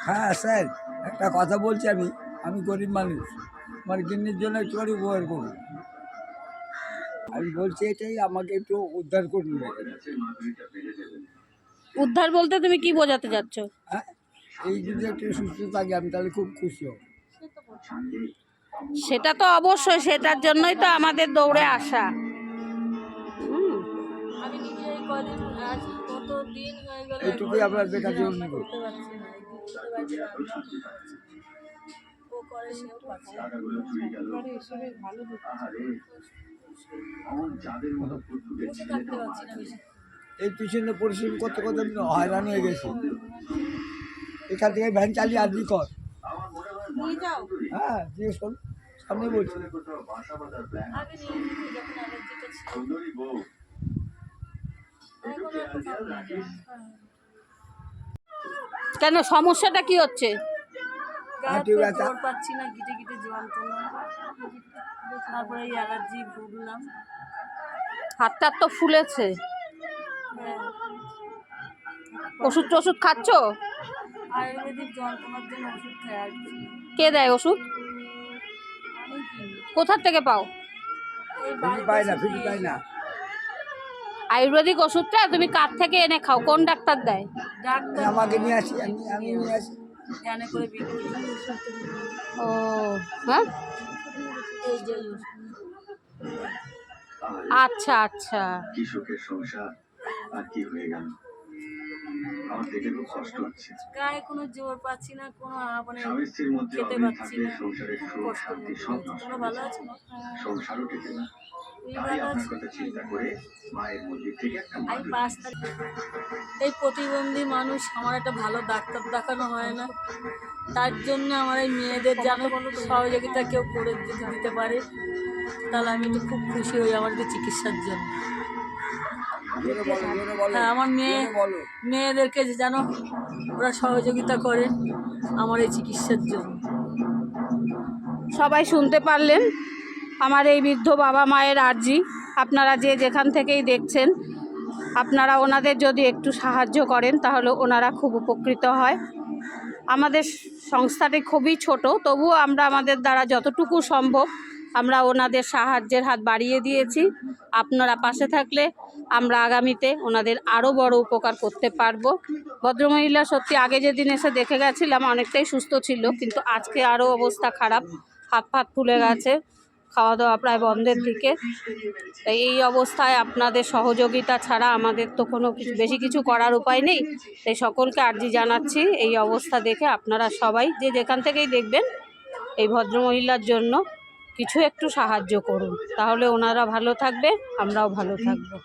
হ্যাঁ স্যার, একটা কথা বলছি। আমি গরিব মানুষ, আমার গিন্নির জন্য একটু উপকার করুন। আমি বলছি এটাই, আমাকে একটু উদ্ধার করুন। উদ্ধার বলতে তুমি কি বোঝাতে যাচ্ছ? হ্যাঁ, এই যদি একটু সুস্থ থাকে আমি তাহলে খুব খুশি হব। সেটা তো অবশ্যই, সেটার জন্যই তো আমাদের দৌড়ে আসা। আমি নিজেই কদিন আজ কতদিন হয়ে গেল এইটুকুই আপনাদের কাছে অনুরোধ। করতে পারছি না। এই দুধ বাড়িতে রান্না করতে পারছি না। ও করে সেও পারছে না। বসে থাকতে পারছি না বেশি। এই পিছনে পরিশ্রম করতে করতে আমি হয়রান হয়ে গেছি। এখান থেকে ভ্যান চালিয়ে আর্জি কর। নিয়ে যাও। হ্যাঁ, জিজ্ঞেস করুন, সামনে বলছি। আগে নিয়ে যেত যখন অ্যালার্জিটা ছিল। এখন আর কোথাও নিয়ে যাও। কেন, সমস্যাটা কি হচ্ছে? হাঁটু গায়ে ব্যথা। জোর পাচ্ছি না, গিটে গিটে যন্ত্রণা। তারপরে এই অ্যালার্জি ভুগলাম। হাতটা তো ফুলেছে। হ্যাঁ, ওষুধ টষুধ খাচ্ছ? আয়ুর্বেদিক যন্ত্রণার জন্য ওষুধ খাই আর কিছু না। কে দেয় ওষুধ? আমি কিনি। কোথার থেকে পাও? এই ফিরি পাই না, বাড়িতে ফিরি পাই না। আয়ুর্বেদিক ওষুধটা তুমি কার থেকে এনে খাও? কোন ডাক্তার দেয়? ডাক্তার আমাকে নিয়ে আসি, আমি নিয়ে আসি। ভ্যানে করে বিক্রি করে। ও হ্যাঁ, এই যে ওষুধ। আচ্ছা আচ্ছা। কৃষকের সংসার আর কি হয়ে গেল, আমার দেখে খুব কষ্ট হচ্ছে। গায়ে কোনো জোর পাচ্ছি না, কোনো মানে স্বামী স্ত্রীর মধ্যে খেতে অমিল পাচ্ছি থাকলে না। সংসারের খুব সুখ কষ্ট শান্তি হচ্ছে। সব নষ্ট তোমরা হয়ে ভালো যায়। আছো না? সংসারও টেকে না। তুমি তাই ভালো আপনার আছো? কথা চিন্তা করে মায়ের মন্দির থেকে একটা আমি মাদুলি 5 তারিখ এই প্রতিবন্ধী মানুষ, আমার একটা ভালো ডাক্তার দেখানো হয় না। তার জন্য আমার এই মেয়েদের যেন সহযোগিতা কেউ করে দিতে পারে, তাহলে আমি একটু খুব খুশি হই আমার একটু চিকিৎসার জন্য। জোরে বলো, জোরে বলো, হ্যাঁ, আমার জোরে বলো। মেয়েদেরকে যেন ওরা সহযোগিতা করে আমার এই চিকিৎসার জন্য। সবাই শুনতে পারলেন আমার এই বৃদ্ধ বাবা মায়ের আর্জি। আপনারা যে যেখান থেকেই দেখছেন, আপনারা ওনাদের যদি একটু সাহায্য করেন তাহলে ওনারা খুব উপকৃত হয়। আমাদের সংস্থাটি খুবই ছোট, তবুও আমরা আমাদের দ্বারা যতটুকু সম্ভব আমরা ওনাদের সাহায্যের হাত বাড়িয়ে দিয়েছি। আপনারা পাশে থাকলে আমরা আগামীতে ওনাদের আরও বড় উপকার করতে পারবো। ভদ্রমহিলা সত্যি আগে যেদিন এসে দেখে গেছিলাম অনেকটাই সুস্থ ছিল, কিন্তু আজকে আরও অবস্থা খারাপ, হাত ফাত ফুলে গেছে, খাওয়া দাওয়া প্রায় বন্ধের দিকে। তাই এই অবস্থায় আপনাদের সহযোগিতা ছাড়া আমাদের তো কোনো কিছু বেশি কিছু করার উপায় নেই। তাই সকলকে আর্জি জানাচ্ছি, এই অবস্থা দেখে আপনারা সবাই যে যেখান থেকেই দেখবেন এই ভদ্রমহিলার জন্য কিছু একটু সাহায্য করুন, তাহলে ওনারা ভালো থাকবে, আমরাও ভালো থাকবো।